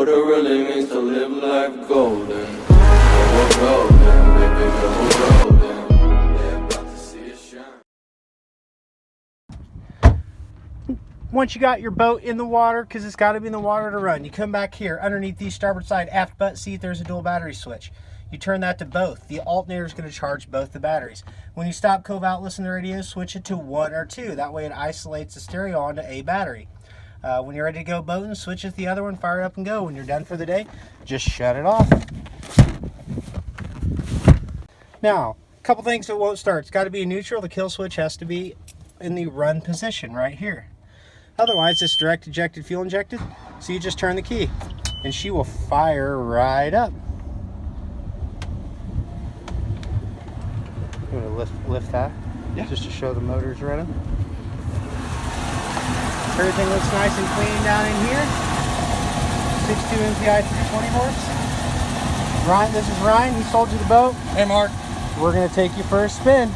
what it really means to live life golden. We're golden, baby girl, we're golden. They're about to see it shine. Once you got your boat in the water, because it's got to be in the water to run, you come back here underneath the starboard side aft butt seat. There's a dual battery switch. You turn that to both. The alternator is going to charge both the batteries. When you stop Cove out, listen to the radio, switch it to 1 or 2. That way it isolates the stereo onto a battery. When you're ready to go boating, switch it to the other one, fire it up and go. When you're done for the day, just shut it off. Now, a couple things that won't start. It's got to be neutral. The kill switch has to be in the run position right here. Otherwise, it's direct ejected, fuel injected. So you just turn the key and she will fire right up. I'm going to lift that, just to show the motor's running. Everything looks nice and clean down in here. 6.2 MPI 320 horse. Ryan, this is Ryan. He sold you the boat. Hey, Mark. We're going to take you for a spin.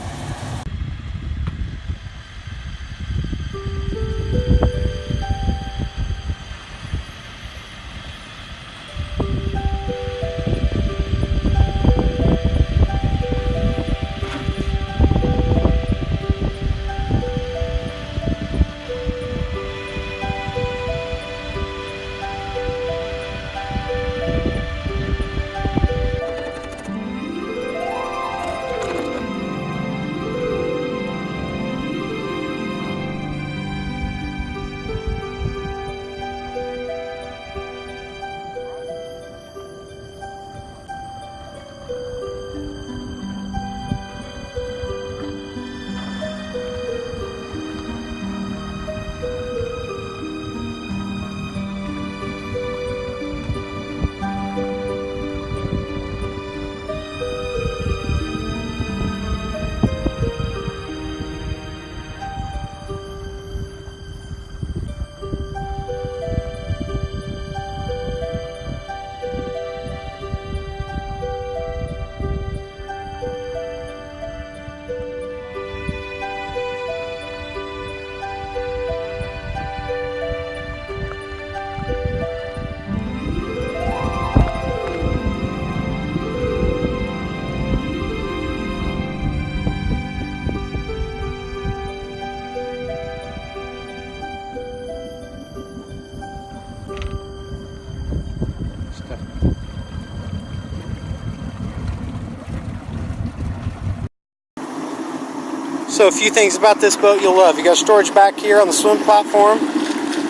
So a few things about this boat you'll love. You got storage back here on the swim platform.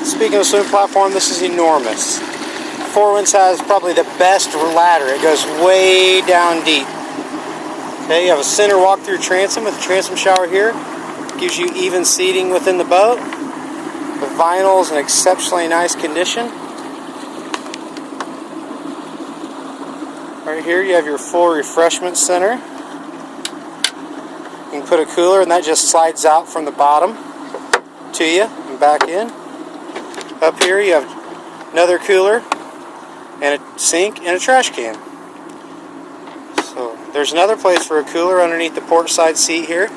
Speaking of swim platform, this is enormous. Four Winds has probably the best ladder. It goes way down deep. Okay, you have a center walk-through transom with a transom shower here. Gives you even seating within the boat. The vinyl is in exceptionally nice condition. Right here you have your full refreshment center. You can put a cooler and that just slides out from the bottom to you and back in. Up here you have another cooler and a sink and a trash can. So there's another place for a cooler underneath the port side seat here.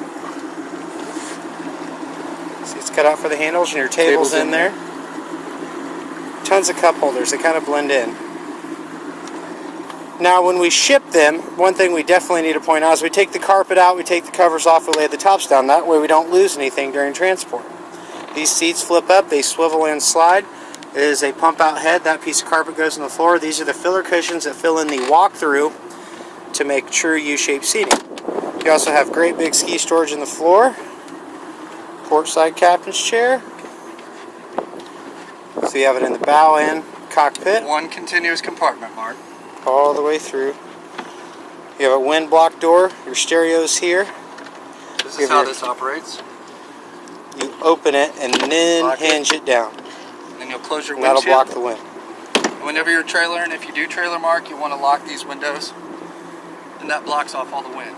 See, it's cut out for the handles and your table's in there. Tons of cup holders, they kind of blend in. Now when we ship them, one thing we definitely need to point out is we take the carpet out, we take the covers off, we lay the tops down. That way we don't lose anything during transport. These seats flip up, they swivel and slide. It is a pump out head. That piece of carpet goes on the floor. These are the filler cushions that fill in the walk-through to make true U-shaped seating. You also have great big ski storage in the floor. Port side captain's chair. So you have it in the bow and cockpit. One continuous compartment, Mark. All the way through. You have a wind block door. Your stereo's here. This is how this operates. You open it and then hinge it down. And then you'll close your windshield. That'll block the wind. Whenever you're trailering, if you do trailer, Mark, you want to lock these windows. And that blocks off all the wind.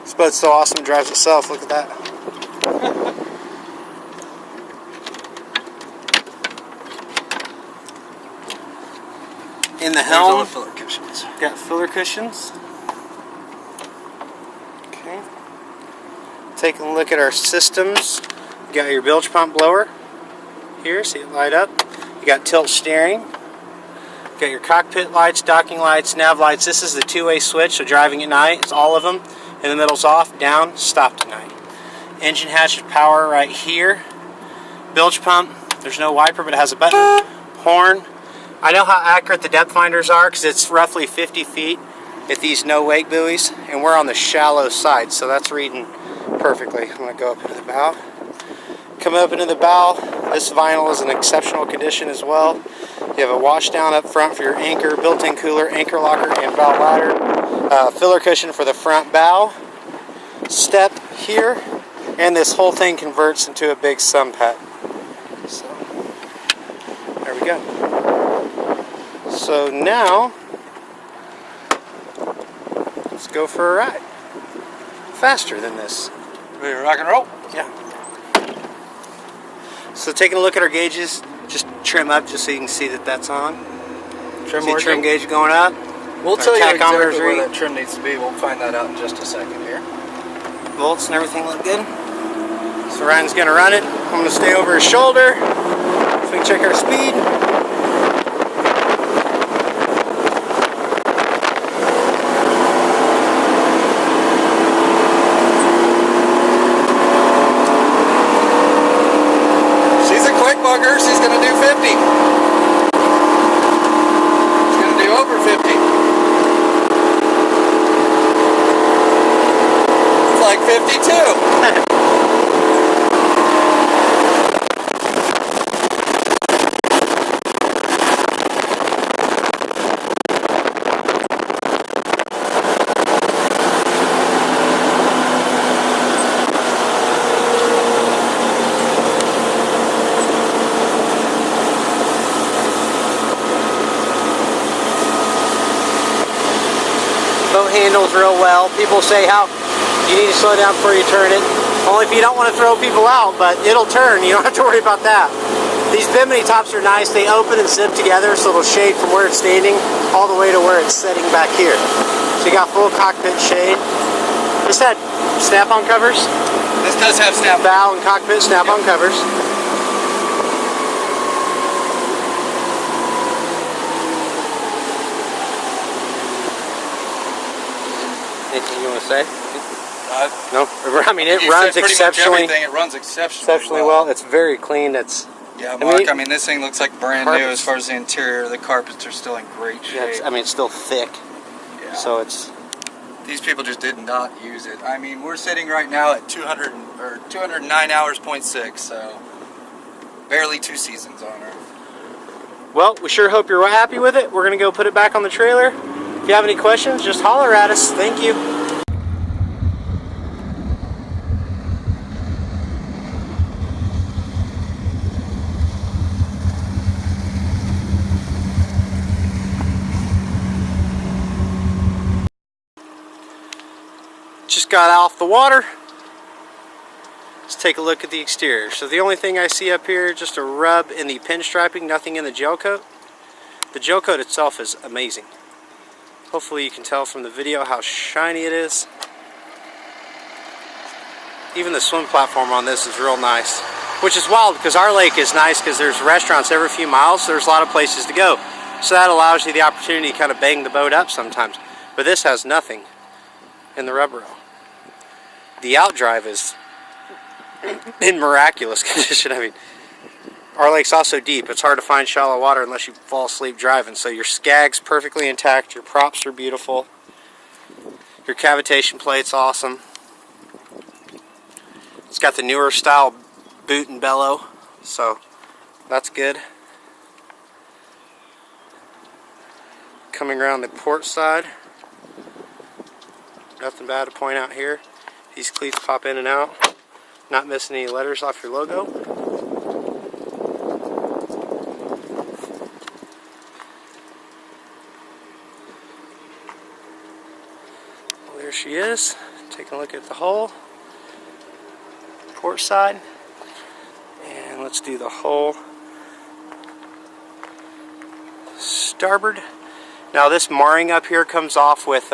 This boat's so awesome it drives itself. Look at that. In the helm, all the filler cushions. Got filler cushions. Okay. Taking a look at our systems. You got your bilge pump blower. here, see it light up. You got tilt steering. You got your cockpit lights, docking lights, nav lights. This is the two-way switch, so driving at night, it's all of them. In the middle's off, down, stopped at night. Engine hatch power right here. Bilge pump, there's no wiper, but it has a button. Horn. I know how accurate the depth finders are because it's roughly 50 feet at these no-wake buoys, and we're on the shallow side, so that's reading perfectly. I'm going to go up into the bow. Come up into the bow. This vinyl is in exceptional condition as well. You have a wash down up front for your anchor, built-in cooler, anchor locker, and bow ladder. Filler cushion for the front bow. Step here, and this whole thing converts into a big sun pad. So, there we go. So now, let's go for a ride. Faster than this. Ready to rock and roll? Yeah. So taking a look at our gauges, just trim up just so you can see that that's on. Trim See trim gauge going up. We'll tell you tachometer's exactly where reading. that trim needs to be. We'll find that out in just a second here. Volts and everything look good. So Ryan's gonna run it. I'm gonna stay over his shoulder so we can check our speed. She's going to do 50. She's going to do over 50. It's like 52. Boat handles real well. People say how you need to slow down before you turn it. Only if you don't want to throw people out, but it'll turn. You don't have to worry about that. These Bimini Tops are nice. They open and zip together, so it'll shade from where it's standing all the way to where it's setting back here. So you got full cockpit shade. This had snap-on covers. This does have snap-on. Bow and cockpit snap-on covers. Anything you want to say? No, I mean it runs exceptionally. It runs exceptionally well. It's very clean. It's Mark. I mean, this thing looks like brand new as far as the interior. The carpets are still in great shape. Yeah, it's still thick. Yeah. So it's. These people just did not use it. I mean, we're sitting right now at 209 hours, 0.6. So barely 2 seasons on her. Well, we sure hope you're happy with it. We're gonna go put it back on the trailer. If you have any questions, just holler at us. Thank you. Just got off the water. Let's take a look at the exterior. So the only thing I see up here, just a rub in the pinstriping, nothing in the gel coat. The gel coat itself is amazing. Hopefully you can tell from the video how shiny it is. Even the swim platform on this is real nice. Which is wild because our lake is nice because there's restaurants every few miles. So there's a lot of places to go. So that allows you the opportunity to kind of bang the boat up sometimes. But this has nothing in the rubber rail. The outdrive is in miraculous condition. I mean, our lake's also deep. It's hard to find shallow water unless you fall asleep driving. So your skag's perfectly intact. Your props are beautiful. Your cavitation plate's awesome. It's got the newer style boot and bellow, so that's good. Coming around the port side, nothing bad to point out here. These cleats pop in and out. Not missing any letters off your logo. Well, there she is. Taking a look at the hull. Port side. And let's do the hull starboard. Now this marring up here comes off with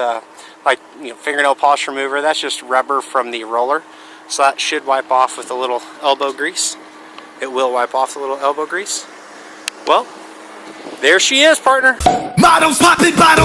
fingernail polish remover. That's just rubber from the roller, so that should wipe off with a little elbow grease. it will wipe off the little elbow grease. Well, there she is, partner. Models popping bottles.